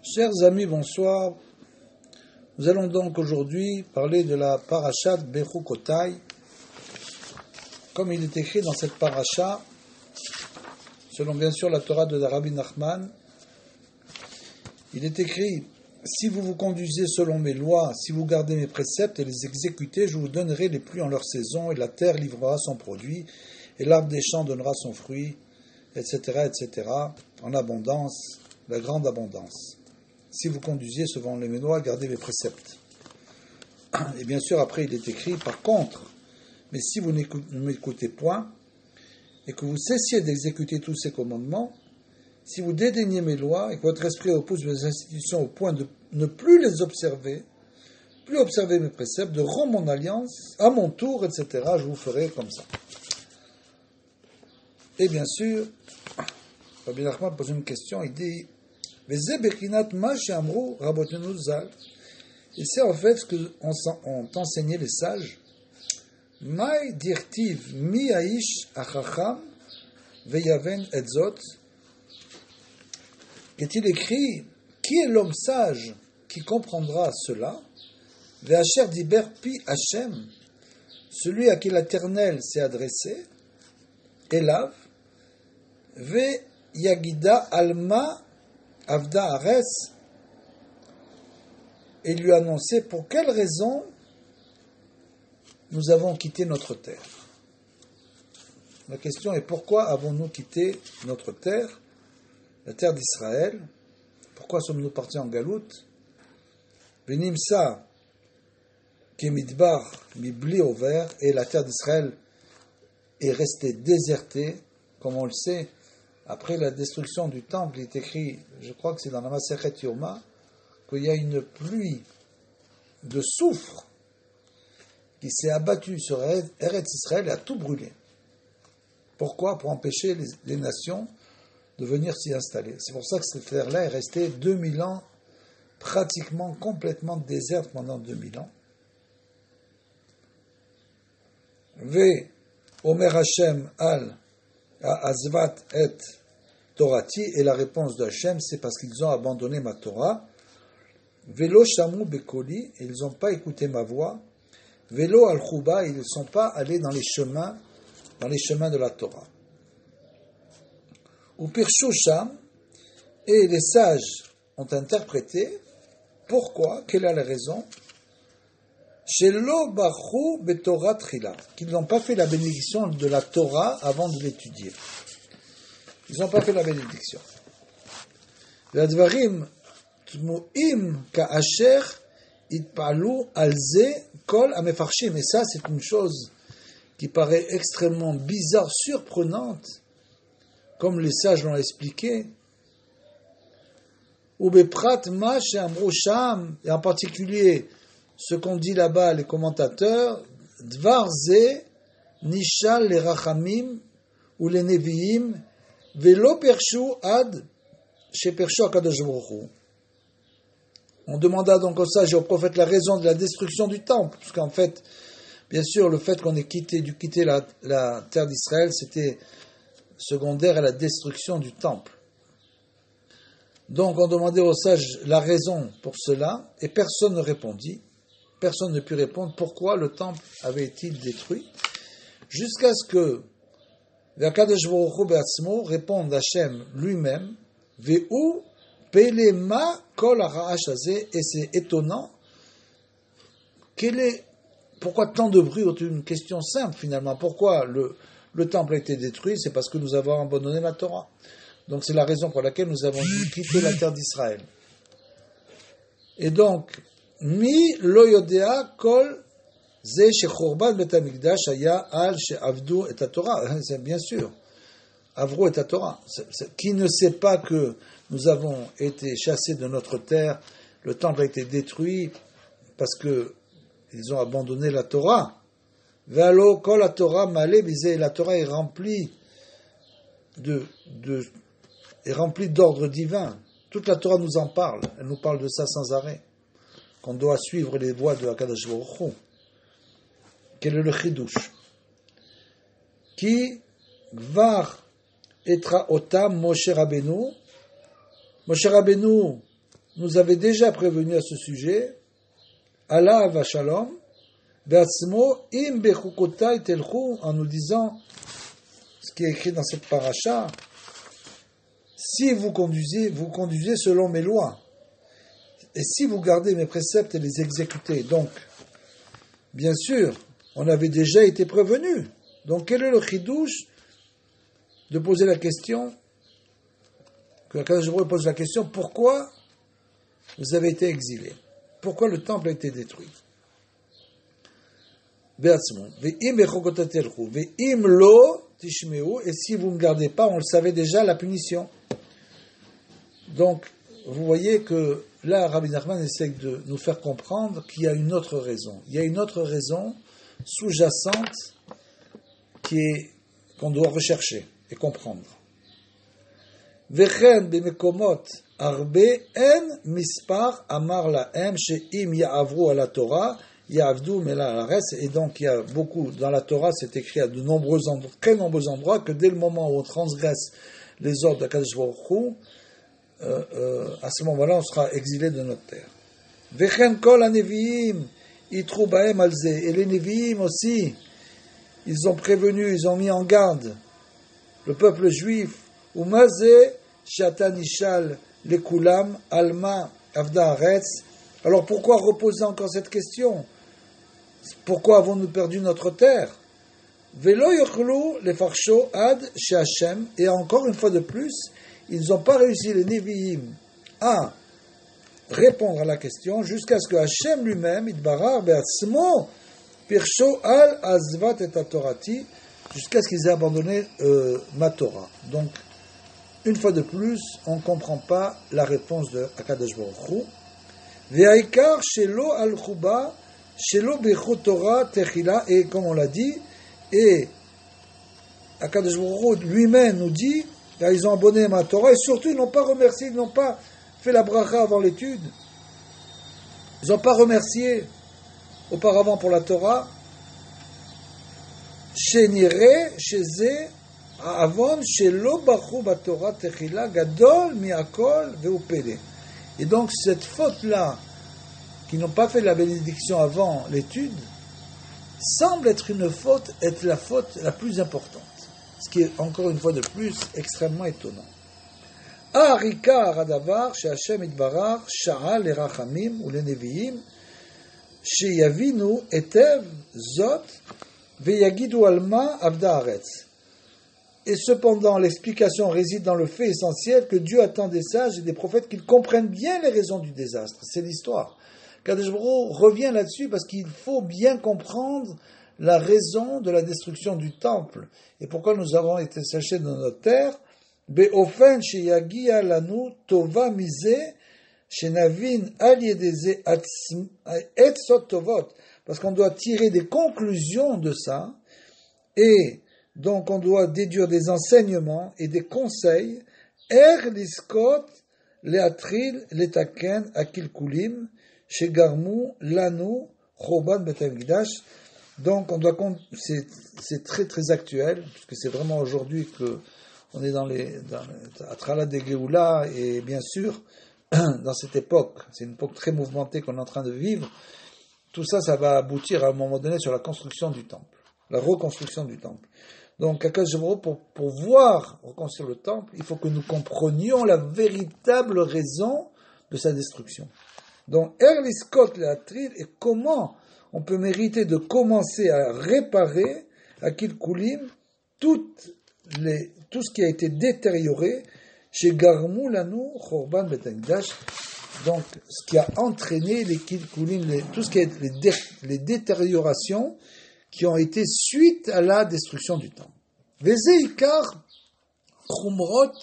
Chers amis, bonsoir. Nous allons donc aujourd'hui parler de la parashat Bechukotai. Comme il est écrit dans cette parasha, selon bien sûr la Torah de Rabbi Nachman, il est écrit: si vous vous conduisez selon mes lois, si vous gardez mes préceptes et les exécutez, je vous donnerai les pluies en leur saison, et la terre livrera son produit, et l'arbre des champs donnera son fruit, etc., etc., en abondance, la grande abondance. Si vous conduisiez selon mes lois, gardez mes préceptes. Et bien sûr, après, il est écrit: par contre, mais si vous ne m'écoutez point, et que vous cessiez d'exécuter tous ces commandements, si vous dédaignez mes lois, et que votre esprit repousse mes institutions au point de ne plus les observer, plus observer mes préceptes, de rompre mon alliance, à mon tour, etc., je vous ferai comme ça. Et bien sûr, Rabbi Nachman pose une question, il dit: et c'est en fait ce qu'ont enseigné les sages. Mai dirtiv mi aish achacham veyaven etzot. Qu'est-il écrit? Qui est l'homme sage qui comprendra cela? Ve'asher diber pi Hashem, celui à qui l'Éternel s'est adressé. Elav ve yagida alma Avda Ares, et lui annoncer pour quelle raison nous avons quitté notre terre. La question est: pourquoi avons-nous quitté notre terre, la terre d'Israël? Pourquoi sommes-nous partis en galoute? Venimsa Kemidbar Mibli Over, et la terre d'Israël est restée désertée, comme on le sait. Après la destruction du temple, il est écrit, je crois que c'est dans la Masechet Yoma, qu'il y a une pluie de soufre qui s'est abattue sur Eretz Israël et a tout brûlé. Pourquoi? Pour empêcher les nations de venir s'y installer. C'est pour ça que cette terre-là est restée 2000 ans, pratiquement complètement déserte pendant 2000 ans. Ve Omer Hashem al Azvat et Torati, et la réponse de Hachem, c'est parce qu'ils ont abandonné ma Torah. Velo shamu bekoli, ils n'ont pas écouté ma voix. Velo al chuba, ils ne sont pas allés dans les chemins de la Torah. Ou pirshu sham, et les sages ont interprété. Pourquoi? Quelle est la raison? Shelo bachu betorah tchila, qu'ils n'ont pas fait la bénédiction de la Torah avant de l'étudier. Ils n'ont pas fait la bénédiction. L'advarim tmuim ka'asher itpalu alze kol amefarshim. Et ça, c'est une chose qui paraît extrêmement bizarre, surprenante, comme les sages l'ont expliqué. Ubeprat ma she'amru sham, et en particulier ce qu'ont dit là-bas les commentateurs, Dvar ze nishal les rachamim ou les neviim velo pershu ad chez pershu akadosh baruch hu. On demanda donc aux sages et aux prophètes la raison de la destruction du temple, parce qu'en fait, bien sûr, le fait qu'on ait dû quitter la terre d'Israël, c'était secondaire à la destruction du temple. Donc on demandait aux sages la raison pour cela, et personne ne répondit. Personne ne put répondre pourquoi le temple avait-il détruit, jusqu'à ce que Akadosh Baruch Hu be'atzmo réponde à Hachem lui-même, Ve'u pelema kol ha'ra'ash hazeh, et c'est étonnant. Pourquoi tant de bruit? C'est une question simple finalement. Pourquoi le temple a été détruit? C'est parce que nous avons abandonné la Torah. Donc c'est la raison pour laquelle nous avons dû quitter la terre d'Israël. Et donc, Mi lo yodea kol ze shechorban bet hamikdash haya al she'avdu et Torah. C'est bien sûr, avru et Torah. Qui ne sait pas que nous avons été chassés de notre terre, le temple a été détruit parce que ils ont abandonné la Torah. Ve'alo kol la Torah malé bizé, la Torah est remplie d'ordre divin. Toute la Torah nous en parle. Elle nous parle de ça sans arrêt, qu'on doit suivre les voies de Akadosh Baruch Hu. Quel est le chidouche? Qui gvar etra otam Moshe Rabbeinu. Moshe Rabbeinu nous avait déjà prévenu à ce sujet, Allah va shalom, be'atzmo im bechukotai telchu, en nous disant, ce qui est écrit dans cette paracha, si vous conduisez selon mes lois, et si vous gardez mes préceptes et les exécutez. Donc, bien sûr, on avait déjà été prévenu. Donc, quel est le chidouche de poser la question, que Akadosh Baruch Hu pose la question, pourquoi vous avez été exilés? Pourquoi le temple a été détruit? Et si vous ne gardez pas, on le savait déjà, la punition. Donc, vous voyez que là, Rabbi Nachman essaie de nous faire comprendre qu'il y a une autre raison. Il y a une autre raison sous-jacente qu'on doit rechercher et comprendre. Vechen bemekomot arbe en mispar amar lahem she'im ya'avru à la Torah ya'avdu mela alaretz. Et donc il y a beaucoup dans la Torah, c'est écrit à de nombreux endroits, très nombreux endroits, que dès le moment où on transgresse les ordres d'Akadosh Baruch Hu, à ce moment-là, on sera exilé de notre terre. Vechen kol haneviim yitru bahem al ze. Et les Neviim aussi, ils ont prévenu, ils ont mis en garde le peuple juif. Umaze shata nishal lekulam alma avda haaretz. Alors pourquoi reposer encore cette question? Pourquoi avons-nous perdu notre terre? Velo yochlu lefarsho ad she'Hashem. Et encore une fois de plus, ils n'ont pas réussi, les Nevi'im, à répondre à la question jusqu'à ce que Hachem lui-même, Idbarar be'atzmo, pirsho al azvat et torati, jusqu'à ce qu'ils aient abandonné ma Torah. Donc, une fois de plus, on ne comprend pas la réponse de Akadosh Baruch Hu. Ve'aikar shelo al chuba, shelo bechut Torah techila, et comme on l'a dit, et Akadosh Baruch Hu lui-même nous dit, car ils ont abonné ma Torah, et surtout ils n'ont pas remercié, ils n'ont pas fait la bracha avant l'étude. Ils n'ont pas remercié auparavant pour la Torah. Shenire, sheze, avon, shelo bachu batorah techila, gadol, miakol, veupele. Et donc cette faute-là, qui n'ont pas fait la bénédiction avant l'étude, semble être la faute la plus importante. Ce qui est, encore une fois de plus, extrêmement étonnant. Arika Radavar, chez Hashem Idbarar, Shara, les Rachamim, ou les Nevi'im, chez Yavinu, Etev, Zot, Veyagidu Alma, Avda Haaretz. Et cependant, l'explication réside dans le fait essentiel que Dieu attend des sages et des prophètes qu'ils comprennent bien les raisons du désastre. C'est l'histoire. Kadosh Baruch Hu revient là-dessus parce qu'il faut bien comprendre la raison de la destruction du temple et pourquoi nous avons été séchés dans notre terre. Be'ofen sheyagia lanu tova mise shenavin al yedeze etzot tovot, parce qu'on doit tirer des conclusions de ça et donc on doit déduire des enseignements et des conseils. Liskot leatril letaken akil kulim shegarmu lanu choban betamikdash. Donc, c'est très très actuel, puisque c'est vraiment aujourd'hui que on est à Trala de Géoula, et bien sûr, dans cette époque, c'est une époque très mouvementée qu'on est en train de vivre. Tout ça, ça va aboutir à un moment donné sur la construction du temple, la reconstruction du temple. Donc, pour pouvoir reconstruire le temple, il faut que nous comprenions la véritable raison de sa destruction. Donc, Erliskot Leatril, et comment on peut mériter de commencer à réparer à Kilkulim tout ce qui a été détérioré chez Garmou Lanou Chorban Betamikdash, donc ce qui a entraîné les Kilkulim, tout ce qui est les détériorations qui ont été suite à la destruction du temple. Vezeikar Chumrot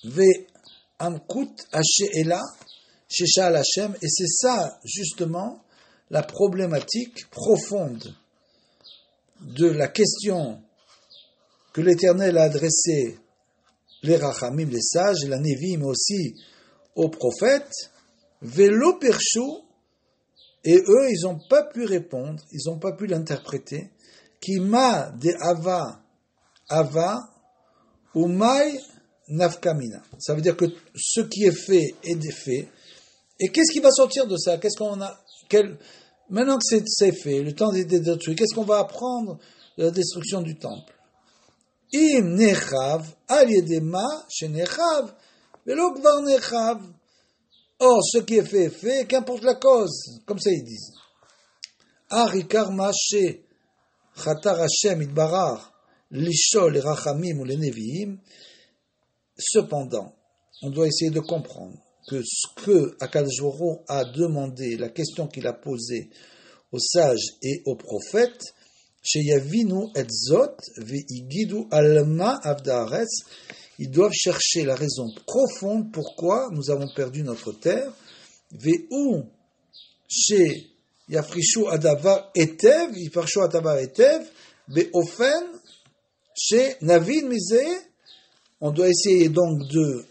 Ve Amkut Hashe'ela Sheshal Hashem, et c'est ça justement la problématique profonde de la question que l'Éternel a adressée les Rachamim, les sages, la Nevi, mais aussi aux prophètes, Velo Perchou, et eux, ils n'ont pas pu répondre, ils n'ont pas pu l'interpréter, Kima de Ava, Ava, Umay nafkamina. Ça veut dire que ce qui est fait est défait. Et qu'est-ce qui va sortir de ça? Maintenant que c'est fait, le temps est détruit, qu'est-ce qu'on va apprendre de la destruction du temple? Im nechav, al yedema, shenechav, velo kvar nechav. Or, ce qui est fait, qu'importe la cause. Comme ça, ils disent. Arikar maché, chatar Hashem itbarar, lishol les rachamim ou les neviim. Cependant, on doit essayer de comprendre que ce que Akadosh Baruch Hu a demandé, la question qu'il a posée aux sages et aux prophètes, Sheyavinu et zot veigidu alma avdaaretz, ils doivent chercher la raison profonde pourquoi nous avons perdu notre terre. Veu she yafrishu adavar etev, yfarshu adavar etev, beofen she navin miseh. On doit essayer donc de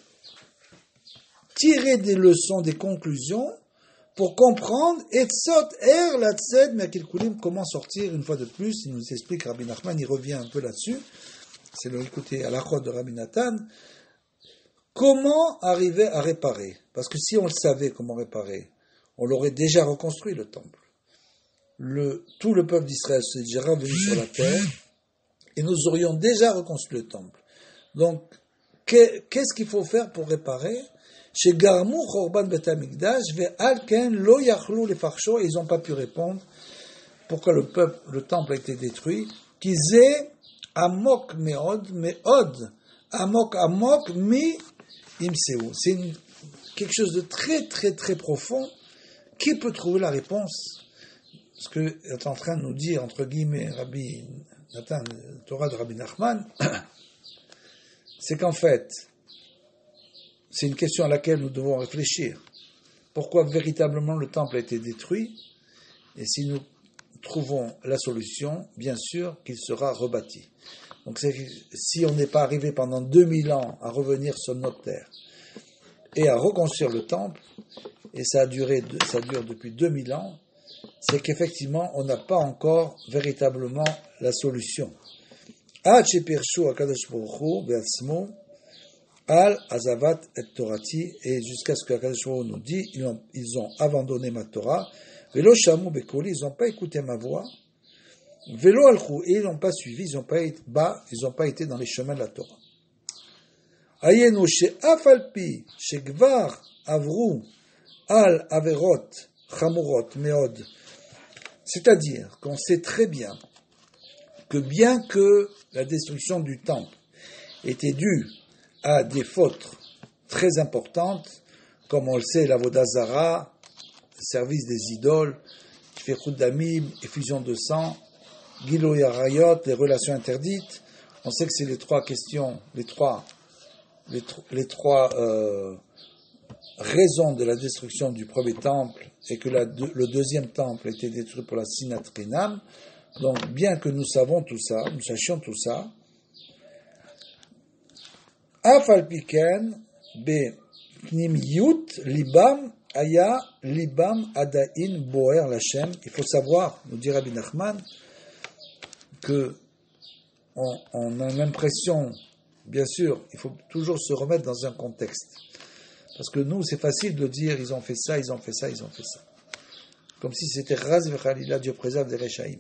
tirer des leçons, des conclusions, pour comprendre Etzot Er Latzed Me'akilkulim, comment sortir une fois de plus. Il nous explique, Rabbi Nachman, il revient un peu là-dessus. C'est le côté à la croix de Rabbi Nathan. Comment arriver à réparer? Parce que si on le savait comment réparer, on l'aurait déjà reconstruit le temple. Tout le peuple d'Israël s'est déjà revenu sur la terre et nous aurions déjà reconstruit le temple. Donc, qu'est-ce qu'il faut faire pour réparer? Chez Garmou, Chorban Bet Hamikdash, Ve'alken lo yachlu lefarsho, ils n'ont pas pu répondre pourquoi le temple a été détruit. Kizé amok meod, amok mi imseu. C'est quelque chose de très très très profond. Qui peut trouver la réponse? Ce que est en train de nous dire entre guillemets Rabbi Nathan, Torah de Rabbi Nachman, c'est qu'en fait, c'est une question à laquelle nous devons réfléchir. Pourquoi véritablement le temple a été détruit? Et si nous trouvons la solution, bien sûr qu'il sera rebâti. Donc si on n'est pas arrivé pendant 2000 ans à revenir sur notre terre et à reconstruire le temple, et ça dure depuis 2000 ans, c'est qu'effectivement on n'a pas encore véritablement la solution. Ad shepirshu HaKadosh Baruch Hu be'atzmo Al Azavat et Torati, et jusqu'à ce que Akadosh Baruch Hu nous dit, ils ont abandonné ma Torah, Velo Shamu Bekoli, ils n'ont pas écouté ma voix, Velo Alchou, et ils n'ont pas suivi, ils n'ont pas été dans les chemins de la Torah. Ayenu she'afalpi she'gvar avru al averot chamurot meod, c'est-à-dire qu'on sait très bien que la destruction du temple était due à des fautes très importantes, comme on le sait, l'avodat zara, le service des idoles, fichut damim, effusion de sang, giloy arayot, les relations interdites. On sait que c'est les trois questions, les trois raisons de la destruction du premier temple, et que le deuxième temple a été détruit pour la sinat rinam. Donc, bien que nous sachions tout ça, Afal piken be pnimiyut libam aya libam adain boer lachem. Il faut savoir, nous dit Rabbi Nachman, que on a l'impression, bien sûr, il faut toujours se remettre dans un contexte. Parce que nous, c'est facile de dire, ils ont fait ça. Comme si c'était Raz v'chalila, Dieu préserve des Rechaïm.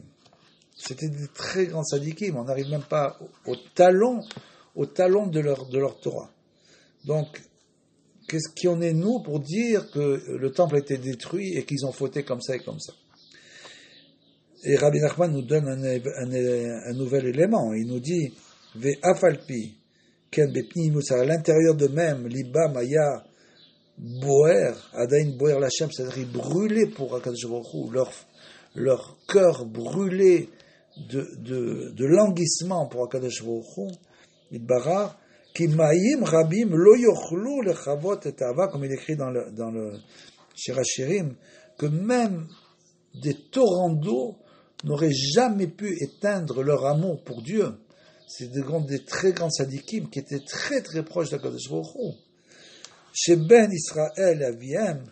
C'était des très grands sadikim, on n'arrive même pas au talon de leur Torah. Donc, qui en est nous pour dire que le temple a été détruit et qu'ils ont fauté comme ça et comme ça? Et Rabbi Nachman nous donne un nouvel élément. Il nous dit, Ve'afalpi, ken bepnimus, à l'intérieur d'eux-mêmes, liba maya boer, adain boer lachem, c'est-à-dire ils brûlaient pour Akadosh Baruch Hu, leur cœur brûlait de languissement pour Akadosh Baruch Hu, Itbarach, ki ma'im rabim lo yochlu lechavot et ava, comme il écrit dans le Shir HaShirim, que même des torrents d'eau n'auraient jamais pu éteindre leur amour pour Dieu. C'est des très grands sadikim qui étaient très très proches d'Akadosh Baruch Hu. Chez Ben Israël et Aviem,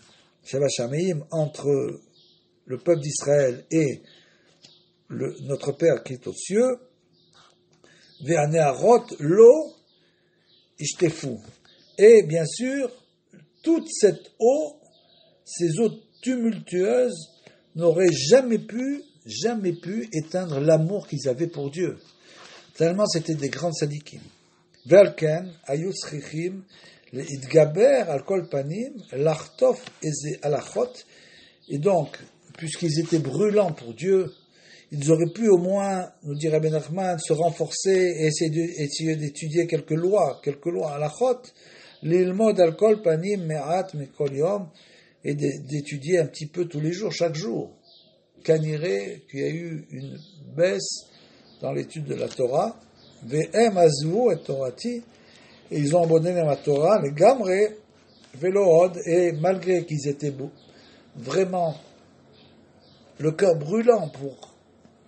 chez Vashameim, entre le peuple d'Israël et notre Père qui est aux cieux, Ve'aneharot lo ishtefu. Et bien sûr, toute cette eau, ces eaux tumultueuses, n'auraient jamais pu éteindre l'amour qu'ils avaient pour Dieu. Tellement c'était des grands sadikim. Velken, ayut schichim, l'idgaber al kol panim, l'artof eze alachot. Et donc, puisqu'ils étaient brûlants pour Dieu, ils auraient pu au moins, nous dit Rabbi Nachman, se renforcer et essayer d'étudier quelques lois alachot, l'ilmod al kol panim me'at mikol yom, et d'étudier un petit peu tous les jours, chaque jour. Kaniré, qu'il y a eu une baisse dans l'étude de la Torah, ve'em azvu et torati, et ils ont abandonné la Torah, les gamre, velood, et malgré qu'ils étaient vraiment le cœur brûlant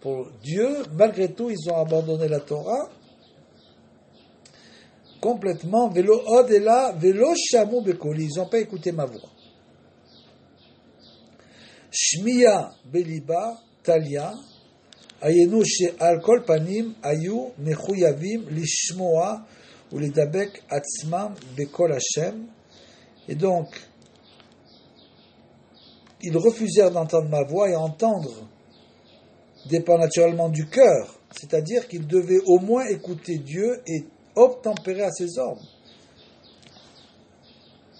pour Dieu, malgré tout, ils ont abandonné la Torah complètement, velood et là, velo shamu bekoli, ils n'ont pas écouté ma voix. Shmiya beliba talia ayenu she'al kol panim ayu mechuyavim lishmoa ou lidabek atzmam bekol Hashem. Et donc ils refusèrent d'entendre ma voix et entendre dépend naturellement du cœur, c'est-à-dire qu'ils devaient au moins écouter Dieu et obtempérer à ses ordres.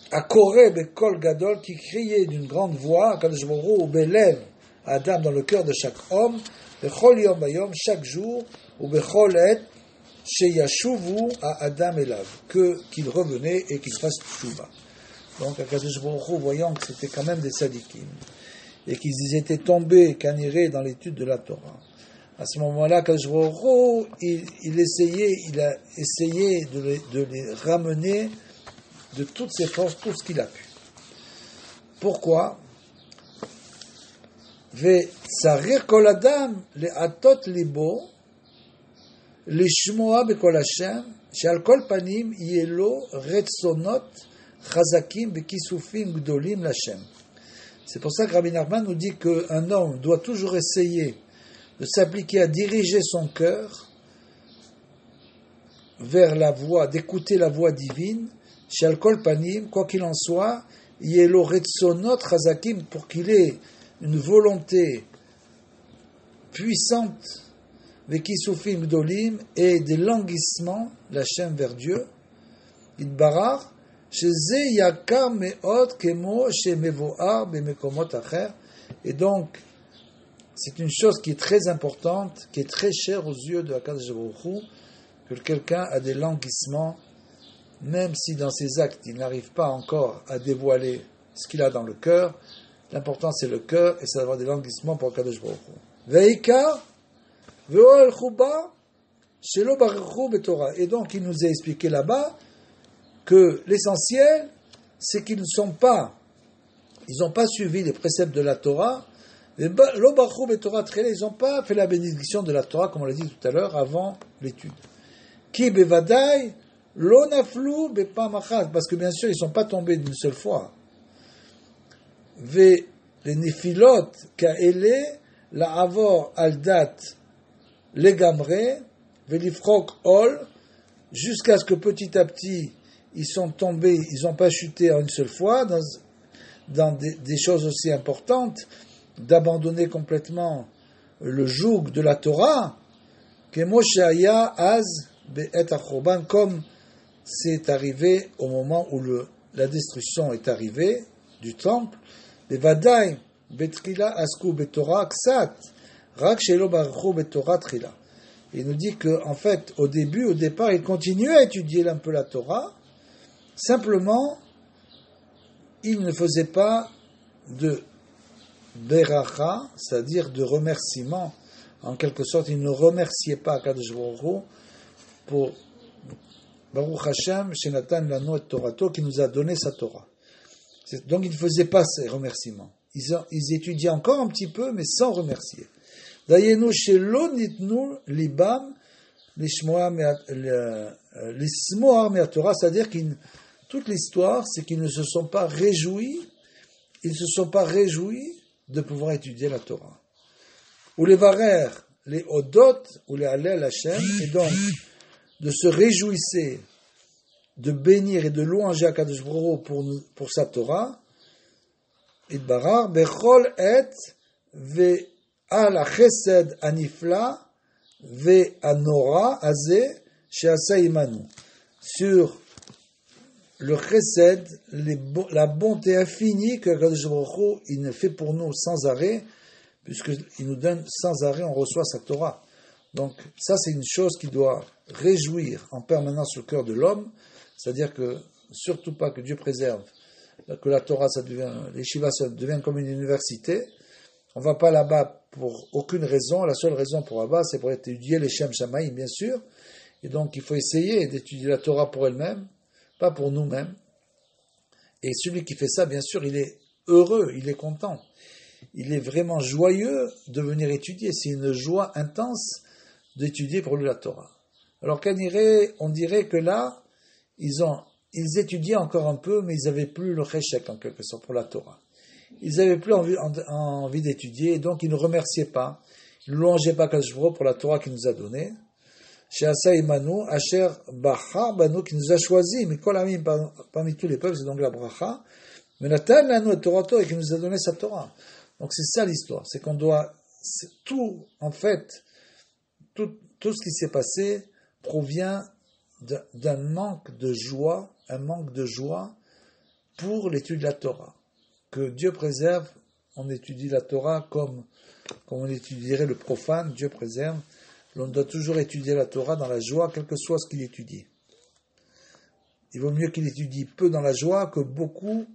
Akoré bekol gadol, qui criait d'une grande voix, Kadosh Baruch Hu ou belev Adam, dans le cœur de chaque homme, bechol yom bayom, chaque jour, ou bechol et sheyashuvu à Adam elav, qu'il revenait et qu'il fasse tshuva. Donc, Kadosh Baruch Hu, voyant que c'était quand même des sadikim et qu'ils étaient tombés, canirés dans l'étude de la Torah. À ce moment-là, Kadosh Baruch Hu, il a essayé de les ramener de toutes ses forces, tout ce qu'il a pu. Pourquoi? Ve'tsarir kol adam le'atot libo lishmoa bekol Hashem she'al kol panim yelo retzonot chazakim bekisufim gdolim l'Hashem. C'est pour ça que Rabbi Nachman nous dit qu'un homme doit toujours essayer de s'appliquer à diriger son cœur vers la voie, d'écouter la voix divine, She'al kol panim, quoi qu'il en soit, yelo retzonot chazakim, pour qu'il ait une volonté puissante, vekisufim gdolim, et des languissements, l'Hashem vers Dieu, idbarach, sheze yakar me'od kemo shemevoar bemekomot acher. Et donc, c'est une chose qui est très importante, qui est très chère aux yeux de HaKadosh Baruch Hu, que quelqu'un a des languissements, même si dans ses actes il n'arrive pas encore à dévoiler ce qu'il a dans le cœur. L'important c'est le cœur, et c'est d'avoir des languissements pour HaKadosh Baruch Hu. Ve'ikar ve'ol chuba shelo baruchu betorah. Et donc il nous a expliqué là-bas que l'essentiel, c'est qu'ils n'ont pas suivi les préceptes de la Torah. Ils n'ont pas fait la bénédiction de la Torah, comme on l'a dit tout à l'heure, avant l'étude. Ki bevadai lo naflu bepam achat, parce que bien sûr, ils ne sont pas tombés d'une seule fois. Ve les nefilot ka'ele la avor al dat legamre ve lifrok ol, jusqu'à ce que petit à petit, ils sont tombés, ils n'ont pas chuté en une seule fois, dans des choses aussi importantes, d'abandonner complètement le joug de la Torah, que Moshe Aya Az Be'et HaChorban, comme c'est arrivé au moment où la destruction est arrivée du temple, les Vadaï Betrila Asku Betorah Ksat, Rak Shelo Baruchu Betorah Trila. Il nous dit que, en fait, au départ, il continuait à étudier un peu la Torah, simplement, il ne faisait pas de beracha, c'est-à-dire de remerciement. En quelque sorte, il ne remerciait pas Kadosh Baruch Hu pour Baruch Hashem, Shenatan Lano et Torato, qui nous a donné sa Torah. Donc, il ne faisait pas ces remerciements. Ils étudiaient encore un petit peu, mais sans remercier. Dayenu shelo nitnu libam lishmoa me'at Torah, c'est-à-dire toute l'histoire, c'est qu'ils ne se sont pas réjouis, de pouvoir étudier la Torah. Ou les varer, les odot, ou les halel Hashem, et donc de se réjouir de bénir et de louanger Akadosh Baruch Hu pour sa Torah, Itbarar, Bechol et ve'al chesed anifla ve'anora azeh she'asa imanu. Sur le chesed, la bonté infinie que Akadosh Baruch Hu, il fait pour nous sans arrêt, puisqu'il nous donne sans arrêt, on reçoit sa Torah. Donc ça, c'est une chose qui doit réjouir en permanence le cœur de l'homme, c'est-à-dire que, surtout pas que Dieu préserve, que la Torah, les Shiva, ça devient comme une université. On ne va pas là-bas pour aucune raison. La seule raison pour là-bas, c'est pour étudier les Shem Shamaïm, bien sûr. Et donc, il faut essayer d'étudier la Torah pour elle-même, pas pour nous-mêmes. Et celui qui fait ça, bien sûr, il est heureux, il est content. Il est vraiment joyeux de venir étudier. C'est une joie intense d'étudier pour lui la Torah. Alors on dirait que là, ils étudiaient encore un peu, mais ils n'avaient plus le cheshek en quelque sorte pour la Torah. Ils n'avaient plus envie d'étudier, et donc ils ne remerciaient pas. Ils ne louangeaient pas Kadosh Baruch Hu pour la Torah qu'il nous a donnée. She'asa imanu, asher bacha banu, qui nous a choisis, mais kol amim parmi tous les peuples, c'est donc la bracha. Mais natan lanu et Torato, et qui nous a donné sa Torah. Donc c'est ça l'histoire, c'est qu'on doit, tout ce qui s'est passé provient d'un manque de joie, un manque de joie pour l'étude de la Torah. Que Dieu préserve, on étudie la Torah comme on étudierait le profane, Dieu préserve. On doit toujours étudier la Torah dans la joie, quel que soit ce qu'il étudie. Il vaut mieux qu'il étudie peu dans la joie que beaucoup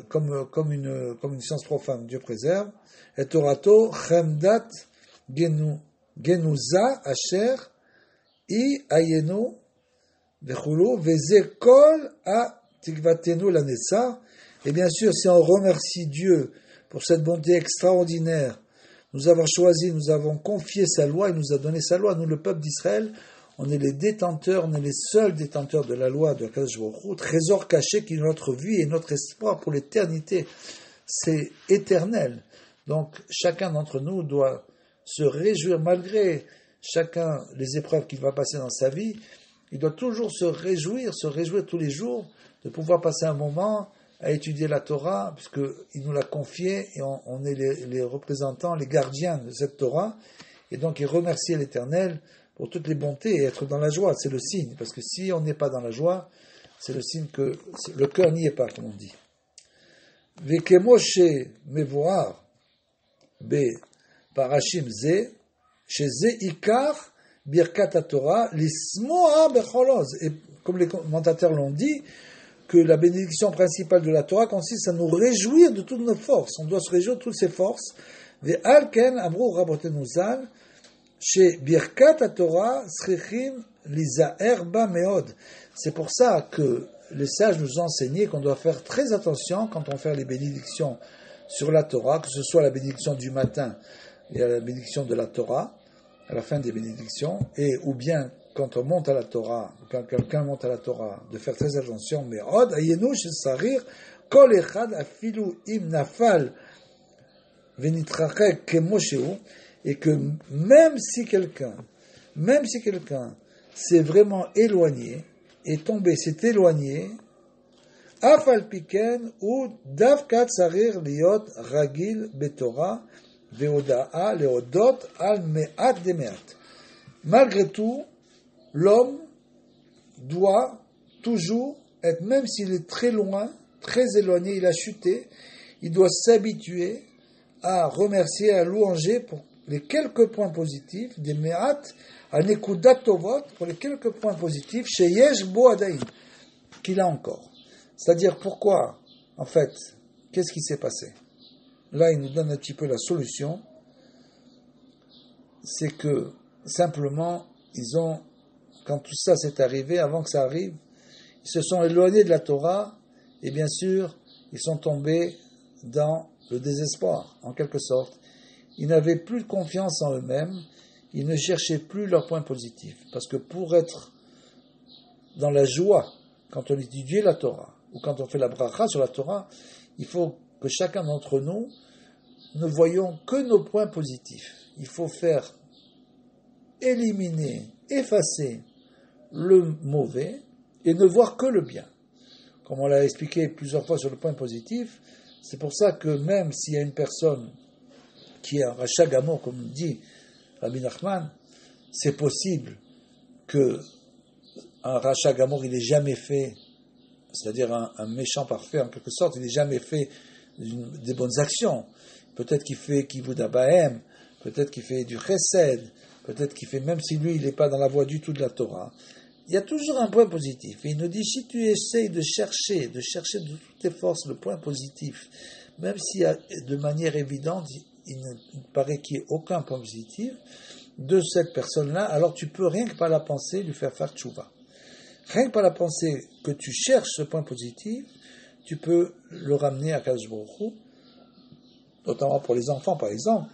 comme une science profane. Dieu préserve. Et Torato, Chemdat, Genuza, Asher, I ayenu vechulu veze kol a tikvatenu lanetsa. Et bien sûr, si on remercie Dieu pour cette bonté extraordinaire, nous avons choisi, nous avons confié sa loi, il nous a donné sa loi. Nous, le peuple d'Israël, on est les détenteurs, on est les seuls détenteurs de la loi de Akadosh Baruch Hu, trésor caché qui est notre vie et notre espoir pour l'éternité. C'est éternel. Donc, chacun d'entre nous doit se réjouir malgré chacun les épreuves qu'il va passer dans sa vie. Il doit toujours se réjouir tous les jours de pouvoir passer un moment à étudier la Torah, puisqu'il nous l'a confié et on est les représentants, les gardiens de cette Torah. Et donc, il remercie l'Éternel pour toutes les bontés et être dans la joie. C'est le signe, parce que si on n'est pas dans la joie, c'est le signe que le cœur n'y est pas, comme on dit. Vekemoshe mevoar be parashim ze sheze ikar birkat Torah lismoa becholoz. Et comme les commentateurs l'ont dit, que la bénédiction principale de la Torah consiste à nous réjouir de toutes nos forces. On doit se réjouir de toutes ses forces. Ve'al ken amru rabotenu zal she birkat Torah srichim lizaer ba meod. C'est pour ça que les sages nous ont enseigné qu'on doit faire très attention quand on fait les bénédictions sur la Torah, que ce soit la bénédiction du matin et la bénédiction de la Torah, à la fin des bénédictions, ou bien quand on monte à la Torah, quand quelqu'un monte à la Torah, de faire très attention, mais od ayenu shesarir kol echad afilu im nafal venitrachek kemosheu, et que même si quelqu'un s'est vraiment éloigné, est tombé, s'est éloigné, afal piken ou davkat sarir liot ragil betorah veodaa leodot al me'at de me'at. Malgré tout, l'homme doit toujours être, même s'il est très loin, très éloigné, il a chuté, il doit s'habituer à remercier, à louanger pour les quelques points positifs, des me'at, à nekudat tovot, pour les quelques points positifs, chez Yesh Bo Adaïn, qu'il a encore. C'est-à-dire pourquoi, en fait, qu'est-ce qui s'est passé? Là, il nous donne un petit peu la solution. C'est que, simplement, quand tout ça s'est arrivé, avant que ça arrive, ils se sont éloignés de la Torah, et bien sûr, ils sont tombés dans le désespoir, en quelque sorte. Ils n'avaient plus de confiance en eux-mêmes, ils ne cherchaient plus leurs points positifs. Parce que pour être dans la joie, quand on étudie la Torah, ou quand on fait la bracha sur la Torah, il faut que chacun d'entre nous ne voyons que nos points positifs. Il faut faire éliminer, effacer le mauvais, et ne voir que le bien. Comme on l'a expliqué plusieurs fois sur le point positif, c'est pour ça que même s'il y a une personne qui est un rachat gamour, comme dit Rabbi Nachman, c'est possible que un rachat gamour, il n'ait jamais fait, c'est-à-dire un méchant parfait en quelque sorte, il n'ait jamais fait des bonnes actions. Peut-être qu'il fait kivud abahem, peut-être qu'il fait du chesed, peut-être qu'il fait, même si lui il n'est pas dans la voie du tout de la Torah, il y a toujours un point positif. Et il nous dit, si tu essayes de chercher de toutes tes forces le point positif, même si de manière évidente, il ne paraît qu'il n'y ait aucun point positif de cette personne-là, alors tu peux rien que par la pensée lui faire tchouva. Rien que par la pensée que tu cherches ce point positif, tu peux le ramener à Kadosh Baruch Hu, notamment pour les enfants par exemple.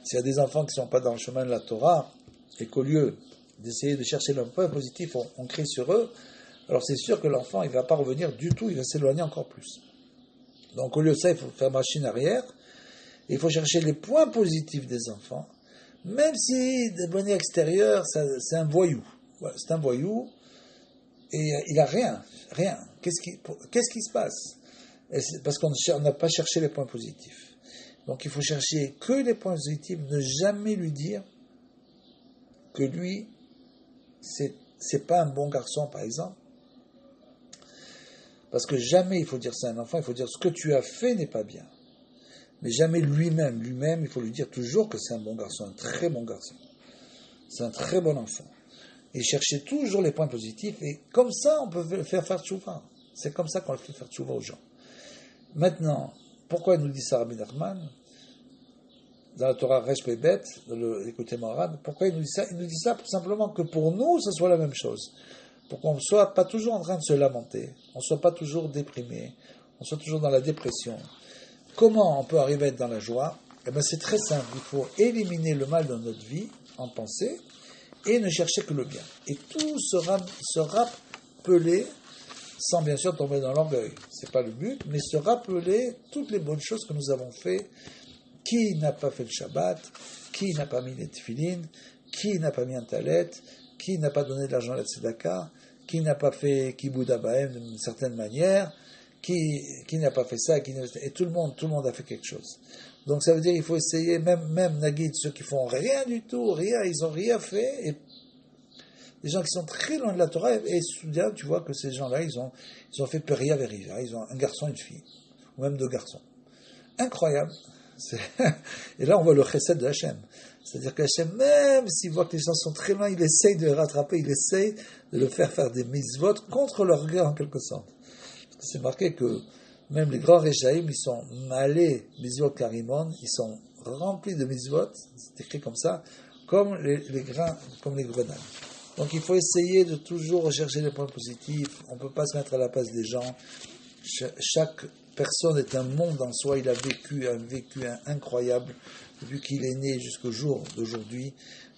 S'il y a des enfants qui ne sont pas dans le chemin de la Torah, et qu'au lieu d'essayer de chercher le point positif, on crie sur eux, alors c'est sûr que l'enfant il ne va pas revenir du tout, il va s'éloigner encore plus. Donc au lieu de ça, il faut faire machine arrière, et il faut chercher les points positifs des enfants, même si de manière extérieure, c'est un voyou. Voilà, c'est un voyou, et il n'a rien. Qu'est-ce qui se passe? Parce qu'on n'a pas cherché les points positifs. Donc il faut chercher que les points positifs, ne jamais lui dire que lui, c'est pas un bon garçon, par exemple. Parce que jamais il faut dire ça à un enfant, il faut dire ce que tu as fait n'est pas bien. Mais jamais lui-même, il faut lui dire toujours que c'est un bon garçon, un très bon garçon. C'est un très bon enfant. Et chercher toujours les points positifs, et comme ça, on peut le faire tchouva. C'est comme ça qu'on le fait faire tchouva aux gens. Maintenant, pourquoi il nous dit ça, Rabbi Nachman, dans la Torah Resh Pebet, dans l'écouté Morad, pourquoi il nous dit ça? Il nous dit ça pour simplement que pour nous, ce soit la même chose. Pour qu'on ne soit pas toujours en train de se lamenter, on ne soit pas toujours déprimé, on soit toujours dans la dépression. Comment on peut arriver à être dans la joie? Eh bien, c'est très simple. Il faut éliminer le mal dans notre vie, en pensée, et ne chercher que le bien. Et tout se rappeler, sans bien sûr tomber dans l'orgueil. C'est pas le but, mais se rappeler toutes les bonnes choses que nous avons fait. Qui n'a pas fait le Shabbat? Qui n'a pas mis les tefilines? Qui n'a pas mis un talet? Qui n'a pas donné de l'argent à la tzedaka? Qui n'a pas fait kibud abahem d'une certaine manière? Qui n'a pas fait ça? Et tout le monde a fait quelque chose. Donc ça veut dire qu'il faut essayer, même Nagid, ceux qui font rien du tout, ils ont rien fait, et des gens qui sont très loin de la Torah, et soudain tu vois que ces gens-là, ils ont fait Peria Veriva, ils ont un garçon et une fille, ou même deux garçons. Incroyable. Et là on voit le chesed de Hachem. C'est-à-dire qu'Hachem, même s'il voit que les gens sont très loin, il essaye de les rattraper, il essaye de le faire des mitzvot contre leur gré en quelque sorte. Parce que c'est marqué que même les grands Réchaïm, ils sont malés, mitzvot karimon, ils sont remplis de mitzvot, c'est écrit comme ça, comme les grains, comme les grenades. Donc il faut essayer de toujours rechercher les points positifs, on ne peut pas se mettre à la place des gens. Chaque personne est un monde en soi, il a vécu incroyable depuis qu'il est né jusqu'au jour d'aujourd'hui.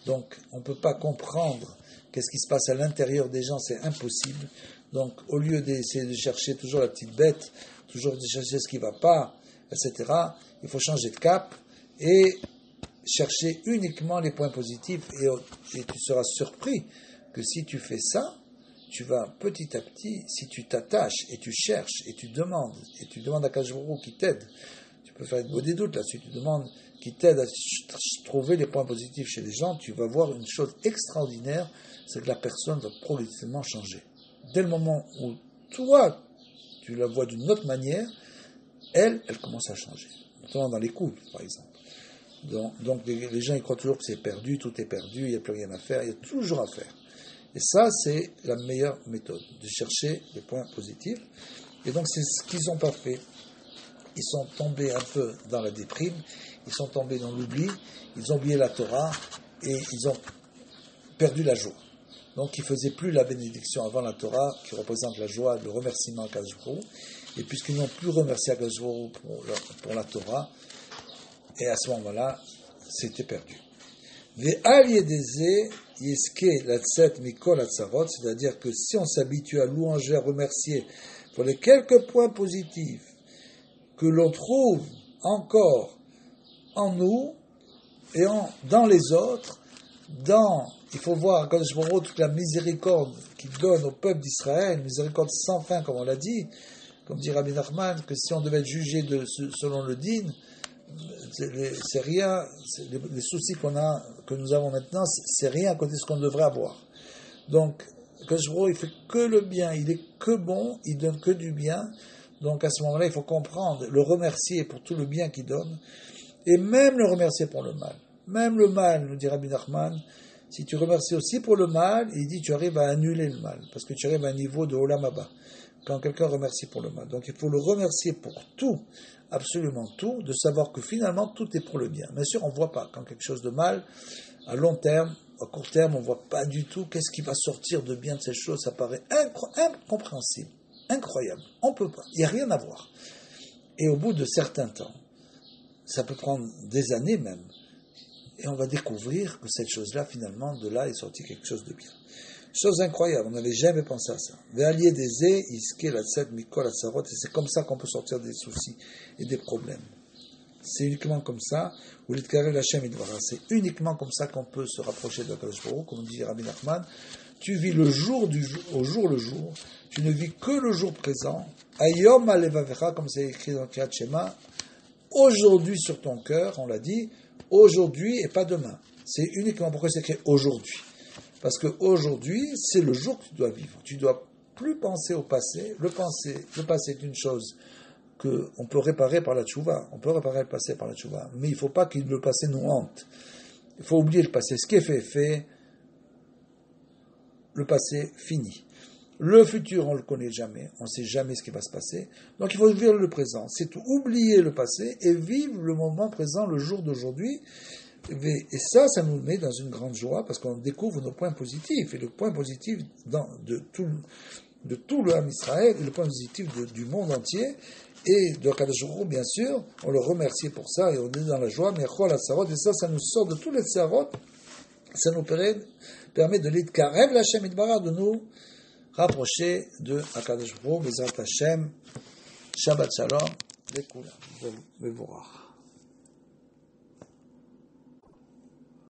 Donc on ne peut pas comprendre qu'est-ce qui se passe à l'intérieur des gens, c'est impossible. Donc au lieu d'essayer de chercher toujours la petite bête, toujours de chercher ce qui ne va pas, etc., il faut changer de cap et chercher uniquement les points positifs, et tu seras surpris que si tu fais ça, tu vas petit à petit, si tu t'attaches et tu cherches et tu demandes à Kadosh Baruch Hu qui t'aide, tu peux faire des doutes là-dessus, tu demandes qui t'aide à trouver les points positifs chez les gens, tu vas voir une chose extraordinaire, c'est que la personne va progressivement changer. Dès le moment où toi, tu la vois d'une autre manière, elle commence à changer. Notamment dans les couples, par exemple. Donc les gens ils croient toujours que c'est perdu, tout est perdu, il n'y a plus rien à faire, il y a toujours à faire. Et ça, c'est la meilleure méthode, de chercher les points positifs. Et donc, c'est ce qu'ils n'ont pas fait. Ils sont tombés un peu dans la déprime, ils sont tombés dans l'oubli, ils ont oublié la Torah, et ils ont perdu la joie. Donc, ils ne faisaient plus la bénédiction avant la Torah, qui représente la joie, le remerciement à Kadosh Baruch Hu. Et puisqu'ils n'ont plus remercié à Kadosh Baruch Hu pour la Torah, et à ce moment-là, c'était perdu. Ve'al yedeze yeske latzet mikol atzarot, c'est-à-dire que si on s'habitue à louanger, à remercier pour les quelques points positifs que l'on trouve encore en nous et dans les autres, il faut voir, Akadosh Baruch Hu, toute la miséricorde qu'il donne au peuple d'Israël, miséricorde sans fin, comme on l'a dit, comme dit Rabbi Nachman, que si on devait être jugé selon le din, c'est rien, les soucis que nous avons maintenant, c'est rien à côté de ce qu'on devrait avoir. Donc, Akadosh Baruch Hu, il fait que le bien, il est que bon, il donne que du bien. Donc à ce moment-là, il faut comprendre, le remercier pour tout le bien qu'il donne, et même le remercier pour le mal. Même le mal, nous dit Rabbi Nachman, si tu remercies aussi pour le mal, il dit tu arrives à annuler le mal, parce que tu arrives à un niveau de Olam Haba, quand quelqu'un remercie pour le mal. Donc il faut le remercier pour tout, absolument tout, de savoir que finalement tout est pour le bien. Bien sûr, on ne voit pas quand quelque chose de mal, à long terme, à court terme, on ne voit pas du tout qu'est-ce qui va sortir de bien de ces choses, ça paraît incompréhensible. Incroyable, on ne peut pas, il n'y a rien à voir. Et au bout de certains temps, ça peut prendre des années même, et on va découvrir que cette chose-là, finalement, de là est sorti quelque chose de bien. Chose incroyable, on n'avait jamais pensé à ça. Ve'alié des iske la tset mikol atzarot, et c'est comme ça qu'on peut sortir des soucis et des problèmes. C'est uniquement comme ça, ou l'itkarev l'Hashem idvara, c'est uniquement comme ça qu'on peut se rapprocher de Akadosh Baruch Hu, comme dit Rabbi Nachman. Tu vis le jour au jour le jour, tu ne vis que le jour présent. Ayom alevavecha, comme c'est écrit dans le Kriyat Shema, aujourd'hui sur ton cœur, on l'a dit, aujourd'hui et pas demain. C'est uniquement pourquoi c'est écrit aujourd'hui. Parce qu'aujourd'hui, c'est le jour que tu dois vivre. Tu ne dois plus penser au passé. Le passé est une chose qu'on peut réparer par la tchouva. On peut réparer le passé par la tchouva. Mais il ne faut pas que le passé nous hante. Il faut oublier le passé. Ce qui est fait est fait. Le passé fini. Le futur, on ne le connaît jamais. On ne sait jamais ce qui va se passer. Donc il faut vivre le présent. C'est tout. Oublier le passé et vivre le moment présent, le jour d'aujourd'hui. Et ça nous met dans une grande joie parce qu'on découvre nos points positifs. Et le point positif de tout le Ham Israël et le point positif du monde entier. Et de Akadosh Baruch Hu, bien sûr, on le remercie pour ça et on est dans la joie. Mais et ça nous sort de tous les tsarot. Ça nous permet de l'itkarev l'Hashem idbara, de nous rapprocher de Akadosh Baruch Hu, Bezrat Hashem, Shabbat Shalom, Lekula, Mevorach.